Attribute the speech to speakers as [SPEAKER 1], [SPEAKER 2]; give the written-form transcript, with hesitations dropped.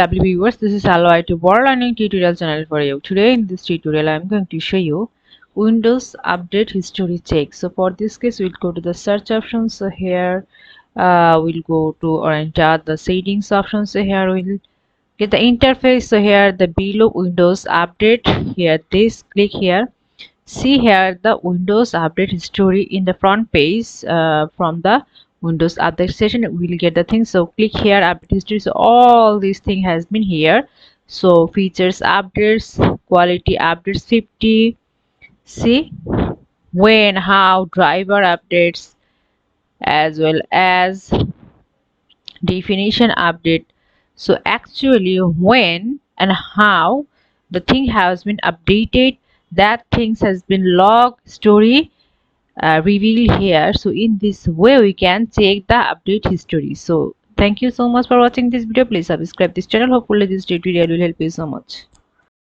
[SPEAKER 1] lovely viewers, this is Hello IT World Learning Tutorial channel for you. Today in this tutorial I am going to show you Windows Update History Check. So for this case we'll go to the search options. So here we'll go to or enter the settings option. So here we'll get the interface. So here the below Windows Update, here this, click here. See here the Windows Update History in the front page from the Windows Update session. We'll get the thing. So click here, Update History. So all these thing has been here. So features updates, quality updates 50. See when, how, driver updates, as well as definition update. So actually when and how the thing has been updated, that things has been log story revealed here. So in this way we can check the update history. So thank you so much for watching this video. Please subscribe this channel. Hopefully this tutorial will help you so much.